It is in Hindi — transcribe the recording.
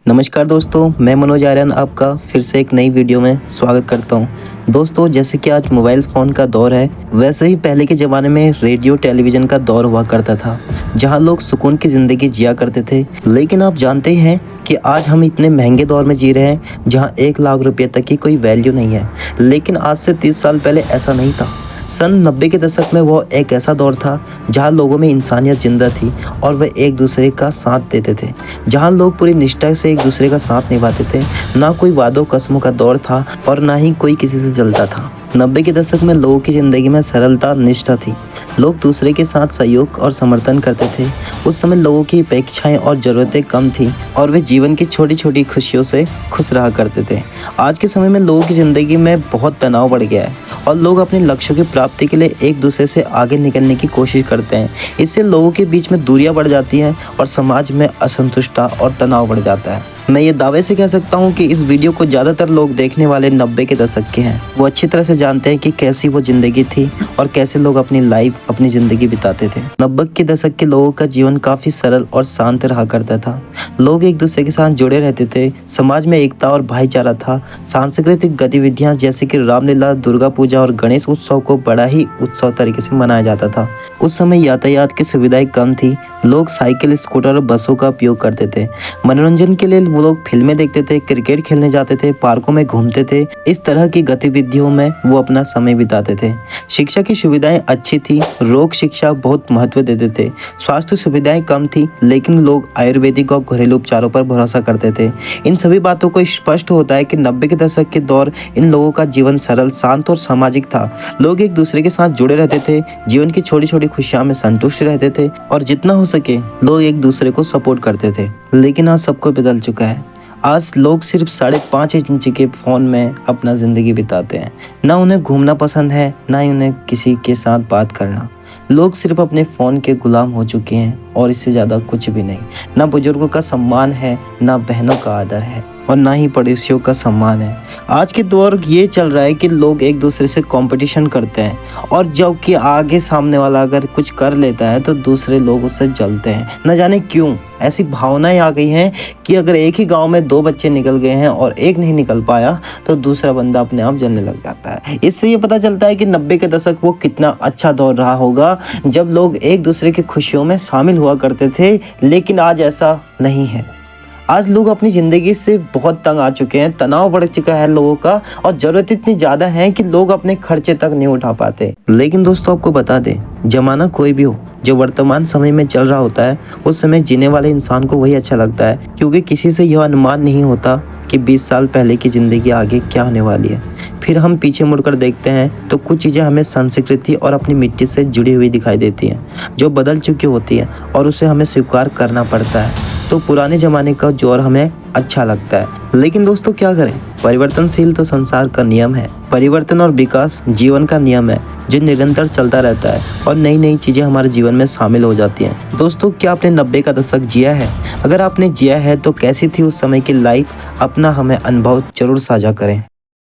नमस्कार दोस्तों, मैं मनोज आर्यन आपका फिर से एक नई वीडियो में स्वागत करता हूं। दोस्तों, जैसे कि आज मोबाइल फ़ोन का दौर है, वैसे ही पहले के ज़माने में रेडियो टेलीविज़न का दौर हुआ करता था, जहां लोग सुकून की ज़िंदगी जिया करते थे। लेकिन आप जानते हैं कि आज हम इतने महंगे दौर में जी रहे हैं, जहां 1 लाख रुपये तक की कोई वैल्यू नहीं है। लेकिन आज से 30 साल पहले ऐसा नहीं था। सन 90 के दशक में वो एक ऐसा दौर था जहां लोगों में इंसानियत जिंदा थी और वे एक दूसरे का साथ देते थे। जहां लोग पूरी निष्ठा से एक दूसरे का साथ निभाते थे। ना कोई वादों कस्मों का दौर था और ना ही कोई किसी से जलता था। 90 के दशक में लोगों की ज़िंदगी में सरलता निष्ठा थी। लोग दूसरे के साथ सहयोग और समर्थन करते थे। उस समय लोगों की अपेक्षाएं और ज़रूरतें कम थी और वे जीवन की छोटी छोटी खुशियों से खुश रहा करते थे। आज के समय में लोगों की ज़िंदगी में बहुत तनाव बढ़ गया है और लोग अपने लक्ष्यों की प्राप्ति के लिए एक दूसरे से आगे निकलने की कोशिश करते हैं। इससे लोगों के बीच में दूरियां बढ़ जाती हैं और समाज में असंतुष्टता और तनाव बढ़ जाता है। मैं ये दावे से कह सकता हूँ कि इस वीडियो को ज़्यादातर लोग देखने वाले 90 के दशक के हैं। वो अच्छी तरह से जानते हैं कि कैसी वो ज़िंदगी थी और कैसे लोग अपनी ज़िंदगी बिताते थे। 90 के दशक के लोगों का जीवन काफ़ी सरल और शांत रहा करता था। लोग एक दूसरे के साथ जुड़े रहते थे। समाज में एकता और भाईचारा था। सांस्कृतिक गतिविधियाँ जैसे कि रामलीला, दुर्गा पूजा और गणेश उत्सव को बड़ा ही उत्सव तरीके से मनाया जाता था। उस समय यातायात की सुविधाएं कम थी। लोग साइकिल, स्कूटर और बसों का उपयोग करते थे। मनोरंजन के लिए वो लोग फिल्में देखते थे, क्रिकेट खेलने जाते थे, पार्कों में घूमते थे। इस तरह की गतिविधियों में वो अपना समय बिताते थे। शिक्षा की सुविधाएं अच्छी थी। रोग शिक्षा बहुत महत्व देते थे। स्वास्थ्य सुविधाएं कम थी, लेकिन लोग आयुर्वेदिक और घरेलू उपचारों पर भरोसा करते थे। इन सभी बातों को स्पष्ट होता है कि 90 के दशक के दौर इन लोगों का जीवन सरल, शांत और सामाजिक था। लोग एक दूसरे के साथ जुड़े रहते थे, जीवन की छोटी छोटी खुशियों में संतुष्ट रहते थे और जितना हो सके लोग एक दूसरे को सपोर्ट करते थे। लेकिन आज सब कुछ बदल चुका है। आज लोग सिर्फ 5.5 इंच के फ़ोन में अपना ज़िंदगी बिताते हैं। ना उन्हें घूमना पसंद है, ना ही उन्हें किसी के साथ बात करना। लोग सिर्फ अपने फ़ोन के गुलाम हो चुके हैं और इससे ज़्यादा कुछ भी नहीं। ना बुजुर्गों का सम्मान है, ना बहनों का आदर है और ना ही पड़ोसियों का सम्मान है। आज के दौर ये चल रहा है कि लोग एक दूसरे से कंपटीशन करते हैं और जब कि आगे सामने वाला अगर कुछ कर लेता है तो दूसरे लोग उससे जलते हैं। न जाने क्यों ऐसी भावनाएं आ गई हैं कि अगर एक ही गांव में 2 बच्चे निकल गए हैं और एक नहीं निकल पाया तो दूसरा बंदा अपने आप जलने लग जाता है। इससे ये पता चलता है कि 90 के दशक वो कितना अच्छा दौर रहा होगा जब लोग एक दूसरे की खुशियों में शामिल हुआ करते थे। लेकिन आज ऐसा नहीं है। आज लोग अपनी ज़िंदगी से बहुत तंग आ चुके हैं। तनाव बढ़ चुका है लोगों का और ज़रूरत इतनी ज़्यादा है कि लोग अपने खर्चे तक नहीं उठा पाते। लेकिन दोस्तों, आपको बता दें, ज़माना कोई भी हो, जो वर्तमान समय में चल रहा होता है उस समय जीने वाले इंसान को वही अच्छा लगता है, क्योंकि किसी से यह अनुमान नहीं होता कि 20 साल पहले की ज़िंदगी आगे क्या होने वाली है। फिर हम पीछे मुड़कर देखते हैं तो कुछ चीज़ें हमें संस्कृति और अपनी मिट्टी से जुड़ी हुई दिखाई देती हैं, जो बदल चुकी होती हैं और उसे हमें स्वीकार करना पड़ता है। तो पुराने ज़माने का जोर हमें अच्छा लगता है। लेकिन दोस्तों, क्या करें, परिवर्तनशील तो संसार का नियम है। परिवर्तन और विकास जीवन का नियम है जो निरंतर चलता रहता है और नई नई चीज़ें हमारे जीवन में शामिल हो जाती हैं। दोस्तों, क्या आपने 90 का दशक जिया है? अगर आपने जिया है तो कैसी थी उस समय की लाइफ? अपना हमें अनुभव जरूर साझा करें।